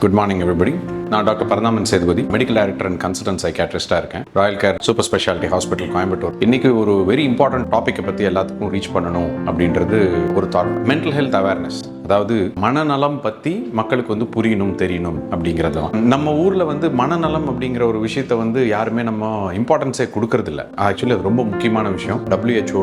Good morning everybody. நான் doctor Paranthaman Sethupathi, medical director and consultant சைக்காட்ரிஸ்டாக இருக்கேன், Royal Care super speciality hospital, Coimbatore. இன்னைக்கு ஒரு வெரி இம்பார்ட்டன்ட் டாப்பிக்கை பற்றி எல்லாத்துக்கும் ரீச் பண்ணணும் அப்படின்றது ஒரு தாட். மென்டல் ஹெல்த் அவேர்னஸ், அதாவது மனநலம் பற்றி மக்களுக்கு புரியணும், தெரியணும் அப்படிங்கிறது. நம்ம ஊரில் மனநலம் அப்படிங்கிற ஒரு விஷயத்தை யாருமே நம்ம இம்பார்ட்டன்ஸே கொடுக்கறது இல்லை. ஆக்சுவலி அது ரொம்ப முக்கியமான விஷயம். WHO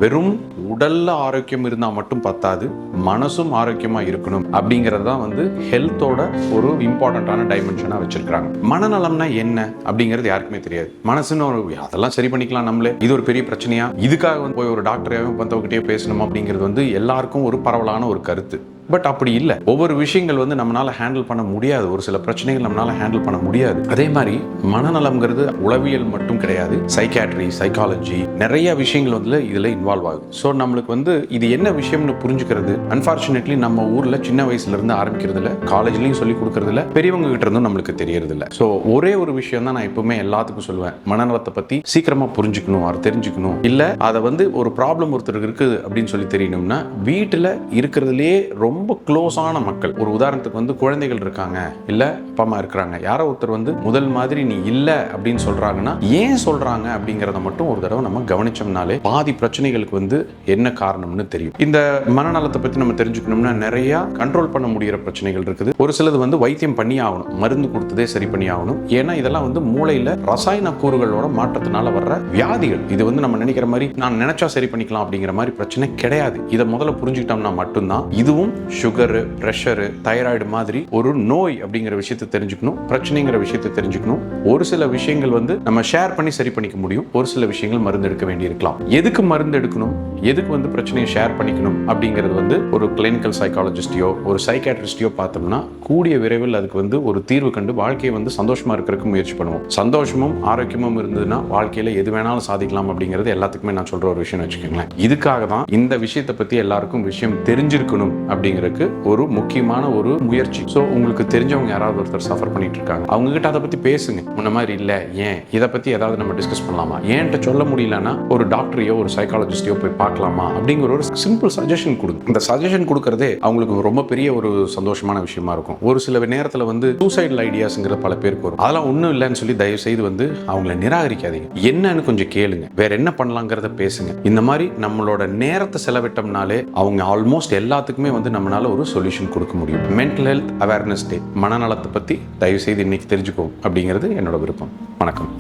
வெறும் உடல்ல ஆரோக்கியம் இருந்தால் மட்டும் பத்தாது, மனசும் ஆரோக்கியமாக இருக்கணும் அப்படிங்கிறது தான் ஹெல்த்தோட ஒரு இம்பார்ட்டன்டான டைமென்ஷனாக வச்சிருக்காங்க. மனநலம்னா என்ன அப்படிங்கிறது யாருக்குமே தெரியாது. மனசுன்னு அதெல்லாம் சரி பண்ணிக்கலாம் நம்மளே, இது ஒரு பெரிய பிரச்சனையா, இதுக்காக போய் ஒரு டாக்டரையும் மற்றவங்கிட்டே பேசணும் அப்படிங்கிறது எல்லாருக்கும் ஒரு பரவலான ஒரு கருத்து. பட் அப்படி இல்லை. ஒவ்வொரு விஷயங்கள் நம்மளால ஹேண்டில் பண்ண முடியாது, ஒரு சில பிரச்சனைகள் நம்மளால ஹேண்டில் பண்ண முடியாது. அதே மாதிரி மனநலம்ங்கிறது உளவியல் மட்டும் கிடையாது, சைக்காட்ரி, சைக்காலஜி, நிறைய விஷயங்கள் இதுல இன்வால்வ் ஆகுது. ஸோ நம்மளுக்கு இது என்ன விஷயம்னு புரிஞ்சுக்கிறது அன்பார்ச்சுனேட்லி நம்ம ஊர்ல சின்ன வயசுல இருந்து ஆரம்பிக்கிறது இல்லை, காலேஜ்லயும் சொல்லி கொடுக்கறது இல்லை, பெரியவங்க கிட்ட இருந்தும் நம்மளுக்கு தெரியறது இல்லை. ஸோ ஒரே ஒரு விஷயம் தான் நான் எப்பவுமே எல்லாத்துக்கும் சொல்லுவேன், மனநலத்தை பத்தி சீக்கிரமா புரிஞ்சுக்கணும், அதை தெரிஞ்சுக்கணும். இல்ல அதை ஒரு ப்ராப்ளம் ஒருத்தருக்கு இருக்குது அப்படின்னு சொல்லி தெரியணும்னா வீட்டுல இருக்கிறதுலேயே ரொம்ப க்ளோஸான மக்கள், ஒரு உதாரணத்துக்கு குழந்தைகள் இருக்காங்க, இல்ல அப்பா அம்மா இருக்கிறாங்க, யாரோ ஒருத்தர் முதல் மாதிரி நீ இல்ல அப்படின்னு சொல்றாங்கன்னா ஏன் சொல்றாங்க அப்படிங்கறத மட்டும் ஒரு தடவை நம்ம கவனிச்சோம்னாலே பாதி பிரச்சனைகளுக்கு என்ன காரணம்னு தெரியும். இந்த மனநலத்தை பத்தி நம்ம தெரிஞ்சுக்கணும்னா நிறைய கண்ட்ரோல் பண்ண முடிகிற பிரச்சனைகள் இருக்குது. ஒரு சிலது வைத்தியம் பண்ணி ஆகணும், மருந்து கொடுத்ததே சரி பண்ணி ஆகணும். ஏன்னா இதெல்லாம் மூளையில ரசாயன கூறுகளோட மாற்றத்தினால வர்ற வியாதிகள். இது நம்ம நினைக்கிற மாதிரி நான் நினைச்சா சரி பண்ணிக்கலாம் அப்படிங்கிற மாதிரி பிரச்சனை கிடையாது. இதை முதல்ல புரிஞ்சுக்கிட்டோம்னா மட்டும்தான் இதுவும் சுகரு, பிரஷரு, தைராய்டு மாதிரி ஒரு நோய் அப்படிங்கிற விஷயத்தை தெரிஞ்சுக்கணும், பிரச்சனைங்கிற விஷயத்தை தெரிஞ்சுக்கணும். ஒரு சில விஷயங்கள் நம்ம ஷேர் பண்ணி சரி பண்ணிக்க முடியும், ஒரு சில விஷயங்கள் மருந்து எடுக்க வேண்டி இருக்கலாம். எதுக்கு மருந்து எடுக்கணும், எதுக்கு பிரச்சனையை ஷேர் பண்ணிக்கணும் அப்படிங்கிறது ஒரு கிளினிக்கல் சைக்காலஜிஸ்டையோ ஒரு சைக்காட்ரிஸ்டையோ பார்த்தோம்னா கூடிய விரைவில் அதுக்கு ஒரு தீர்வு கண்டு வாழ்க்கையை சந்தோஷமா இருக்கிறதுக்கு முயற்சி பண்ணுவோம். சந்தோஷமும் ஆரோக்கியமும் இருந்ததுன்னா வாழ்க்கையில எது வேணாலும் சாதிக்கலாம் அப்படிங்கிறது எல்லாத்துக்குமே நான் சொல்ற ஒரு விஷயம் வச்சுக்கோங்களேன். இதுக்காக தான் இந்த விஷயத்தை பத்தி எல்லாருக்கும் விஷயம் தெரிஞ்சிருக்கணும் அப்படிங்கிறதுக்கு ஒரு முக்கியமான ஒரு முயற்சி. ஸோ உங்களுக்கு தெரிஞ்சவங்க யாராவது ஒருத்தர் சஃபர் பண்ணிட்டு இருக்காங்க, அவங்க கிட்ட அதை பத்தி பேசுங்க. முன்ன மாதிரி இல்ல, ஏன் இதை பத்தி ஏதாவது நம்ம டிஸ்கஸ் பண்ணலாமா, ஏன்ட்ட சொல்ல முடியலன்னா ஒரு டாக்டரையோ ஒரு சைக்காலஜிஸ்டையோ போய் பார்க்கலாமா அப்படிங்கிற ஒரு சிம்பிள் சஜஷன் கொடுங்க. இந்த சஜஷன் கொடுக்கறதே அவங்களுக்கு ரொம்ப பெரிய ஒரு சந்தோஷமான விஷயமா இருக்கும். ஒரு சில நேரத்துல சூசைடல் ஐடியாஸ்ங்கிற பல பேருக்கு வரும். அதெல்லாம் ஒன்றும் இல்லைன்னு சொல்லி தயவு செய்து அவங்களை நிராகரிக்காதீங்க. என்னன்னு கொஞ்சம் கேளுங்க, வேற என்ன பண்ணலாங்கிறத பேசுங்க. இந்த மாதிரி நம்மளோட நேரத்தை செலவிட்டோம்னாலே அவங்க ஆல்மோஸ்ட் எல்லாத்துக்குமே நம்மளால ஒரு சொல்யூஷன் கொடுக்க முடியும். மென்டல் ஹெல்த் அவேர்னஸ் டே, மனநலத்தை பத்தி தயவு செய்து இன்னைக்கு தெரிஞ்சுக்கோ அப்படிங்கிறது என்னோட விருப்பம். வணக்கம்.